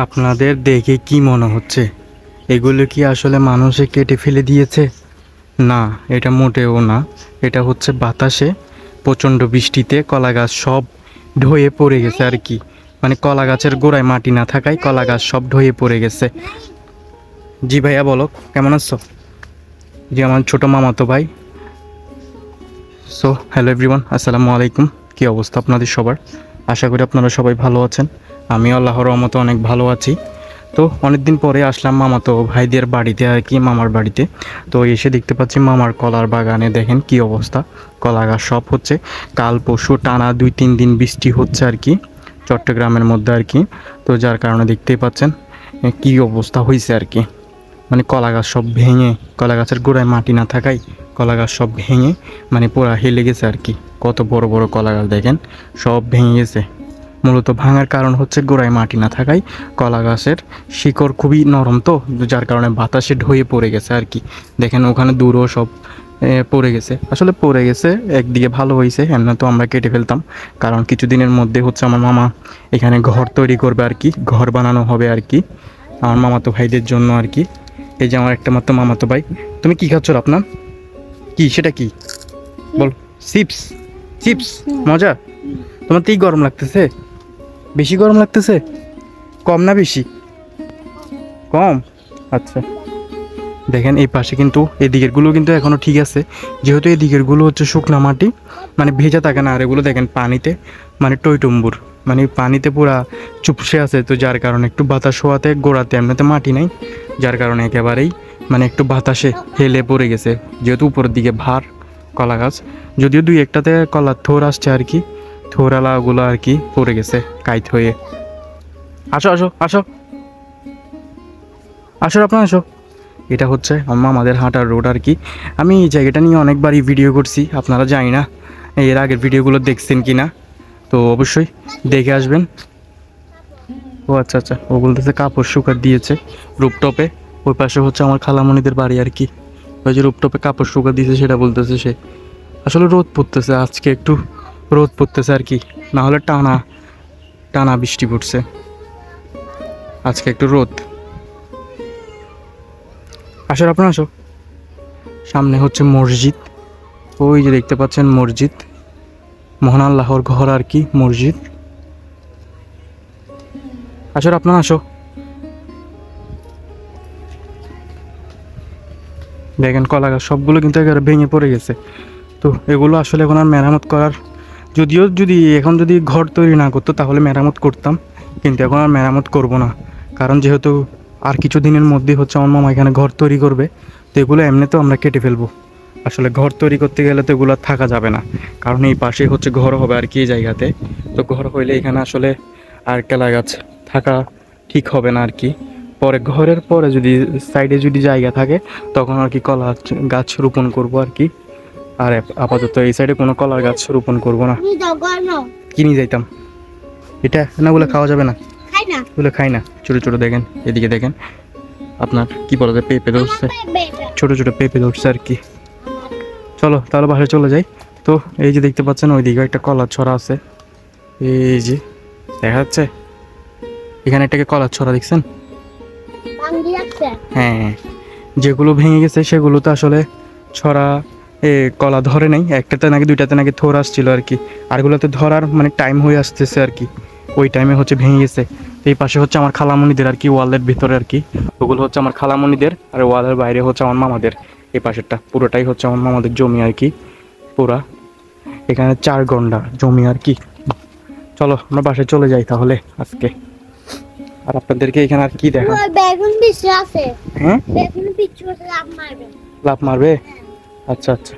আপনাদের দেখে কি মনে হচ্ছে এগুলো কি আসলে মানুষে কেটে ফেলে দিয়েছে? না, এটা মোটেও না। এটা হচ্ছে বাতাসে প্রচণ্ড বৃষ্টিতে কলা গাছ সব ঢয়ে পড়ে গেছে আর কি। মানে কলা গাছের গোড়ায় মাটি না থাকায় কলা গাছ সব ঢয়ে পড়ে গেছে। জি ভাইয়া, বলো কেমন আছো? জি, আমার ছোটো মামাতো ভাই। সো হ্যালো এভরিওয়ান, আসসালামু আলাইকুম। কী অবস্থা আপনাদের সবার? আশা করি আপনারা সবাই ভালো আছেন। আমি আল্লাহর রহমতে অনেক ভালো আছি। তো অনেক দিন পরে আসলাম মামাতো ভাইদের বাড়িতে আর কি, মামার বাড়িতে। তো এসে দেখতে পাচ্ছি মামার কলার বাগানে দেখেন কি অবস্থা। কলা গাছ সব হচ্ছে কাল পরশু টানা 2-3 দিন বৃষ্টি হচ্ছে আর কি চট্টগ্রামের মধ্যে আর কি। তো যার কারণে দেখতেই পাচ্ছেন কি অবস্থা হয়েছে আর কি। মানে কলা গাছ সব ভেঙে, কলা গাছের গোড়ায় মাটি না থাকায় কলা গাছ সব ভেঙে মানে পুরা হেলে গেছে আর কি। কত বড় বড় কলা গাছ দেখেন সব ভেঙে গেছে। মূলত ভাঙার কারণ হচ্ছে গোড়ায় মাটি না থাকায় কলা গাছের শিকড় খুবই নরম, তো যার কারণে বাতাসে ঢয়ে পড়ে গেছে আর কি। দেখেন ওখানে দূরও সব পড়ে গেছে। আসলে পড়ে গেছে একদিকে ভালো হয়েছে, এমনি তো আমরা কেটে ফেলতাম। কারণ কিছুদিনের মধ্যে হচ্ছে আমার মামা এখানে ঘর তৈরি করবে আর কি, ঘর বানানো হবে আর কি আমার মামাতো ভাইদের জন্য আর কি। এই যে আমার একটা মাত্র মামাতো ভাই। তুমি কি খাচ্ছ আপনার? কি সেটা কি বল? চিপস? চিপস মজা? তোমার তো গরম লাগতেছে, বেশি গরম লাগতেছে? কম না বেশি? কম। আচ্ছা, দেখেন এই পাশে কিন্তু এদিকেরগুলো কিন্তু এখনও ঠিক আছে, যেহেতু এদিকেরগুলো হচ্ছে শুকনা মাটি, মানে ভেজা থাকে না। আর এগুলো দেখেন পানিতে মানে টইটুম্বুর, মানে পানিতে পুরা চুপসে আছে। তো যার কারণে একটু বাতাস হওয়াতে গোড়াতে এমনিতে মাটি নাই, যার কারণে একেবারেই মানে একটু বাতাসে হেলে পড়ে গেছে। যেহেতু উপরের দিকে ভার কলা গাছ, যদিও 2-1টাতে কলার থোর আসছে আর কি, থোরালাগুলো আর কি পড়ে গেছে কাইত হয়ে। আসো আসো আসো আসো, আপনার আসো। এটা হচ্ছে আমাদের হাঁটার রোড আর কি। আমি এই জায়গাটা নিয়ে অনেকবারই ভিডিও করছি, আপনারা জানি না এর আগের ভিডিওগুলো দেখছেন কি না, তো অবশ্যই দেখে আসবেন। ও আচ্ছা আচ্ছা, ও বলতেছে কাপড় শুকার দিয়েছে রুপটপে। ওই পাশে হচ্ছে আমার খালামণিদের বাড়ি আর কি। ওই যে রুপটপে কাপড় শুকার দিয়েছে সেটা বলতেছে সে। আসলে রোদ পড়তেছে আজকে, একটু রোদ পড়তেছে আর কি, না হলে টানা টানা বৃষ্টি পড়ছে, আজকে একটু রোদ। আসো আপনার আসো। সামনে হচ্ছে মসজিদ, ওই যে দেখতে পাচ্ছেন মসজিদ, মহান আল্লাহর ঘর আর কি মসজিদ। আসো আপনার আসো। দেখেন কলা গাছ সবগুলো কিন্তু একেবারে ভেঙে পড়ে গেছে। তো এগুলো আসলে এখন আর মেরামত করার, যদিও এখন যদি ঘর তৈরি না করতো তাহলে মেরামত করতাম, কিন্তু এখন আর মেরামত করব না। কারণ যেহেতু আর কিছু দিনের মধ্যেই হচ্ছে আমার মামা এখানে ঘর তৈরি করবে, তো এগুলো এমনিতেও আমরা কেটে ফেলবো। আসলে ঘর তৈরি করতে গেলে তো এগুলো থাকা যাবে না, কারণ এই পাশে হচ্ছে ঘর হবে আর কি এই জায়গাতে। তো ঘর হইলে এখানে আসলে আর কেলা গাছ থাকা ঠিক হবে না আর কি। পরে ঘরের পরে যদি সাইডে যদি জায়গা থাকে তখন আর কি কলা গাছ রোপণ করব আর কি। আর আপাতত এই সাইডে কোনো কলার গাছ রোপণ করবো না। কিনে যাইতাম এটা না, ওগুলো খাওয়া যাবে না, ওগুলো খাই না। ছোটো ছোটো দেখেন, এদিকে দেখেন আপনার কি বলা যায়, পেঁপে ধরছে, ছোটো ছোটো পেঁপে ধরছে আর কি। চলো তাহলে বাসায় চলে যাই। তো এই যে দেখতে পাচ্ছেন ওইদিকে একটা কলার ছড়া আছে, এই যে দেখা যাচ্ছে এখানে একটাকে কলার ছড়া দেখছেন? হ্যাঁ, যেগুলো ভেঙে গেছে সেগুলো তো আসলে ছড়া কলা ধরে নেই, একটাতে নাকি 2টাতে নাকি থোর আসছিল আর কি। আরগুলোতে ধরার মানে টাইম হয়ে আসতেছে আর কি, ওই টাইমে হচ্ছে ভেঙে গেছে। এই পাশে হচ্ছে আমার খালামণিদের আর কি, ওয়ালের ভিতরে আর কি, ওগুলো হচ্ছে আমার খালামণিদের, আর ওয়ালের বাইরে হচ্ছে আমার মামাদের। এই পাশেরটা পুরোটাই হচ্ছে আমার মামাদের জমি আর কি পুরা। এখানে 4 গন্ডা জমি আর কি। চলো আমরা বাসায় চলে যাই তাহলে আজকে। আর আপনাদেরকে এখানে আর কি দেখা, বেগুন বিচি আছে। হ্যাঁ বেগুন বিচি লাভ মারবে। লাভ মারবে? আচ্ছা আচ্ছা,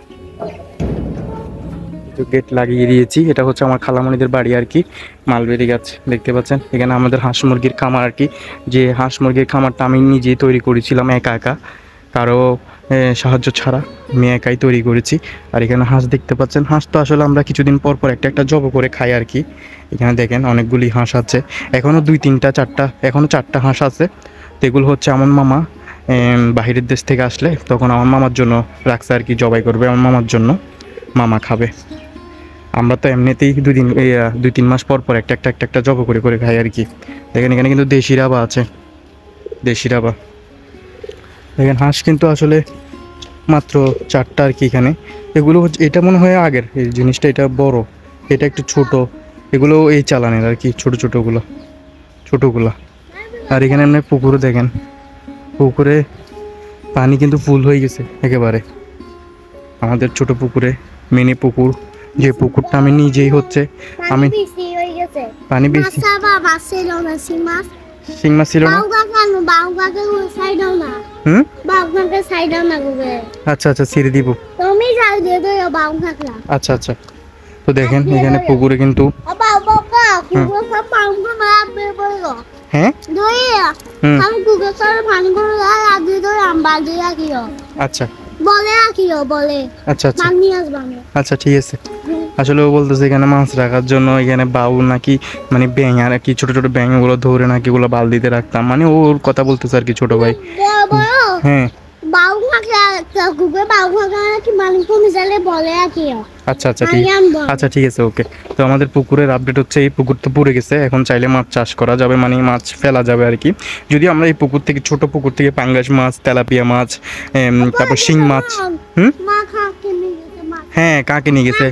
গেট লাগিয়ে দিয়েছি। এটা হচ্ছে আমার খালামণিদের বাড়ি আর কি, মালবেরি গাছ দেখতে পাচ্ছেন। এখানে আমাদের হাঁস মুরগির খামার আর কি, যে হাঁস মুরগির খামারটা আমি নিজেই তৈরি করেছিলাম একা একা, কারো সাহায্য ছাড়া আমি একাই তৈরি করেছি। আর এখানে হাঁস দেখতে পাচ্ছেন, হাঁস তো আসলে আমরা কিছুদিন পর পর একটা একটা জব করে খাই আর কি। এখানে দেখেন অনেকগুলি হাঁস আছে, এখনও 2-3টা 4টা, এখনও 4টা হাঁস আছে। তো এগুলো হচ্ছে আমার মামা বাহিরের দেশ থেকে আসলে তখন আমার মামার জন্য রাখছে আর কি, জবাই করবে আমার মামার জন্য, মামা খাবে। আমরা তো এমনিতেই 2-3 মাস পর পর একটা জব করে করে খাই আর কি। দেখেন এখানে কিন্তু দেশি রাবা আছে, দেশি রাবা। দেখেন হাঁস কিন্তু আসলে মাত্র 4টা আর কি এখানে। এগুলো এটা মনে হয় আগের এই জিনিসটা, এটা বড়, এটা একটু ছোট। এগুলো এই চালানের আর কি, ছোটোগুলো। আর এখানে আপনি পুকুরও দেখেন, পুকুরে পানি কিন্তু ফুল হয়ে গেছে একেবারে। আমাদের ছোট পুকুরে, মিনি পুকুর, যে পুকুরটা আমি নিজেই হচ্ছে আমি বেশি হয়ে গেছে। পানি বেশি। মাছ আবার মাছ ছিল না, শিং মাছ। শিং মাছ ছিল না? বাউগাকে সাইডাও না। হুম, বাউগাকে সাইডাও না গুবে। আচ্ছা আচ্ছা, ছেড়ে দিব। তুমি যাও দিয়ে দাও বাউগাকলা। আচ্ছা আচ্ছা। তো দেখেন এখানে পুকুরে কিন্তু বাবা কুকুর সব পাউগা মারবে বলো। হ্যাঁ দই আমি কুকুর সব পানি করে আর দিয়ে দাও আম্বা দিয়ে রাখিও। আচ্ছা বলে রাখিও বলে। আচ্ছা আচ্ছা পানি আসবানো। আচ্ছা, ঠিক আছে। আসলে ও বলতেছে এখানে মাছ রাখার জন্য এখানে বাউ নাকি মানে ব্যাঙ আর কি, ছোট ছোট ব্যাঙগুলো ধরে নাকি ওগুলো বালতিতে রাখতাম, মানে ওর কথা বলতেছে আর কি, ছোট ভাই। হ্যাঁ আচ্ছা আচ্ছা, ঠিক আচ্ছা, ঠিক আছে, ওকে। তো আমাদের পুকুরের আপডেট হচ্ছে এই পুকুর তো পুড়ে গেছে, এখন চাইলে মাছ চাষ করা যাবে, মানে মাছ ফেলা যাবে আর কি। যদি আমরা এই পুকুর থেকে, ছোট পুকুর থেকে পাঙ্গাস মাছ, তেলাপিয়া মাছ, তারপর শিং মাছ। হুম, হ্যাঁ কাকে নিয়ে গেছে,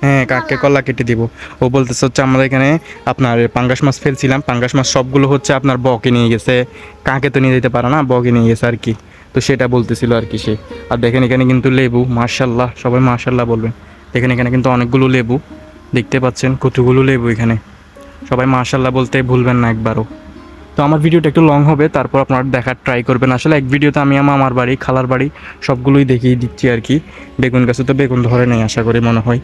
হ্যাঁ কাককে কলা কেটে দিব। ও বলতেছে হচ্ছে আমরা এখানে আপনার পাঙ্গাস মাছ ফেলছিলাম, পাঙ্গাস মাছ সবগুলো হচ্ছে আপনার বকে নিয়ে গেছে, কাকে তো নিয়ে যেতে পারে না, বকে নিয়ে গেছে আর কি। তো সেটা বলতেছিল আর কি সে। আর দেখেন এখানে কিন্তু লেবু, মাশাল্লাহ, সবাই মাশাল্লাহ বলবেন। দেখেন এখানে কিন্তু অনেকগুলো লেবু দেখতে পাচ্ছেন, কতগুলো লেবু এখানে, সবাই মাশাল্লাহ বলতে ভুলবেন না একবারও। তো আমার ভিডিওটা একটু লং হবে, তারপর আপনারা দেখার ট্রাই করবেন। আসলে এক ভিডিওতে আমি আমার বাড়ি, খালার বাড়ি সবগুলোই দেখিয়ে দিচ্ছি আর কি। বেগুন গাছে তো বেগুন ধরে নেই আশা করি, মনে হয়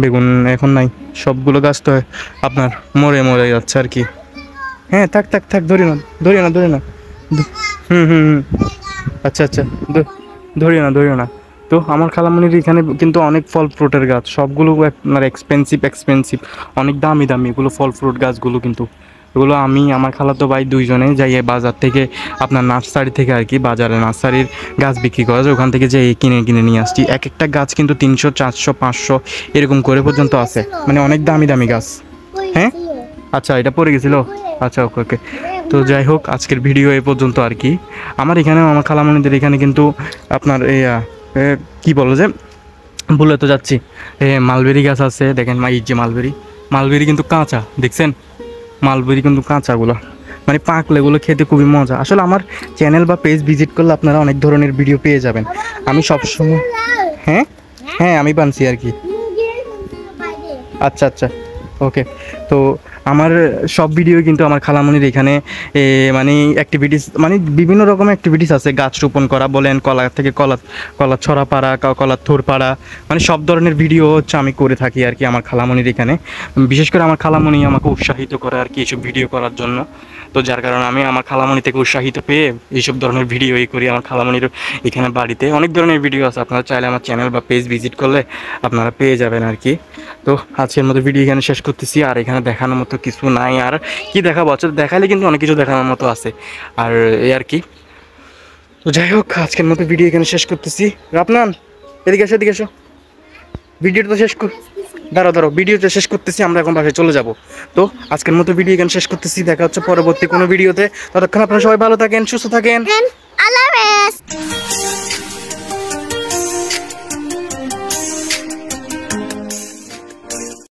বেগুন এখন নাই, সবগুলো গাছ তো আপনার মরে যাচ্ছে আর কি। হ্যাঁ থাক থাক থাক, ধরিও না। হুম, আচ্ছা আচ্ছা, ধরিও না। তো আমার খালামণির এখানে কিন্তু অনেক ফল ফ্রুটের গাছ, সবগুলো আপনার এক্সপেন্সিভ, অনেক দামি এগুলো ফল ফ্রুট গাছগুলো। কিন্তু এগুলো আমি আমার খালাতো ভাই দুইজনে যাই বাজার থেকে, আপনার নার্সারি থেকে আর কি, বাজারে নার্সারির গাছ বিক্রি করা যায়, ওখান থেকে যে কিনে নিয়ে আসছি। এক একটা গাছ কিন্তু 300, 400, 500 এরকম করে পর্যন্ত আছে, মানে অনেক দামি গাছ। হ্যাঁ আচ্ছা, এটা পড়ে গেছিলো, আচ্ছা ওকে। তো যাই হোক, আজকের ভিডিও এই পর্যন্ত আর কি। আমার এখানে, আমার খালামণিদের এখানে কিন্তু আপনার এই কি বলো যে, ভুলে তো যাচ্ছি, মালবেরি গাছ আছে। দেখেন এই যে মালবেরি কিন্তু কাঁচা, দেখছেন মালবেরি কিন্তু কাঁচাগুলো, মানে পাকলে এগুলো খেতে খুবই মজা। আসলে আমার চ্যানেল বা পেজ ভিজিট করলে আপনারা অনেক ধরনের ভিডিও পেয়ে যাবেন। আমি সবসময় হ্যাঁ আমি বানছি আর কি। আচ্ছা আচ্ছা, ওকে। তো আমার সব ভিডিও কিন্তু আমার খালামণির এখানে মানে অ্যাক্টিভিটিস, মানে বিভিন্ন রকমের অ্যাক্টিভিটিস আছে। গাছ রোপণ করা বলেন, কলা থেকে কলা ছড়া পাড়া, কলার থোর পাড়া, মানে সব ধরনের ভিডিও হচ্ছে আমি করে থাকি আর কি আমার খালামণির এখানে। বিশেষ করে আমার খালামণি আমাকে উৎসাহিত করে আর কি এইসব ভিডিও করার জন্য। তো যার কারণে আমি আমার খালামণি থেকে উৎসাহিত পেয়ে এইসব ধরনের ভিডিওই করি। আমার খালামণির এখানে বাড়িতে অনেক ধরনের ভিডিও আছে, আপনারা চাইলে আমার চ্যানেল বা পেজ ভিজিট করলে আপনারা পেয়ে যাবেন আর কি। তো আজকের মতো ভিডিও এখানে শেষ করতেছি। আর এখানে দেখানোর মতো কিছু নাই, আর কি দেখাবো, দেখালে কিন্তু অনেক কিছু দেখানোর মতো আছে, আর এই আর কি। তো যাই হোক, আজকের মতো ভিডিও এখানে শেষ করতেছি। রাপনান এদিকে এসো, ভিডিওটা তো শেষ দাঁড়াও, ভিডিওটা শেষ করতেছি, আমরা এখন বাসায় চলে যাব। তো আজকের মতো ভিডিও এখানে শেষ করতেছি, দেখা হচ্ছে পরবর্তী কোনো ভিডিওতে। ততক্ষণ আপনারা সবাই ভালো থাকেন, সুস্থ থাকেন, আল্লাহ হাফেজ।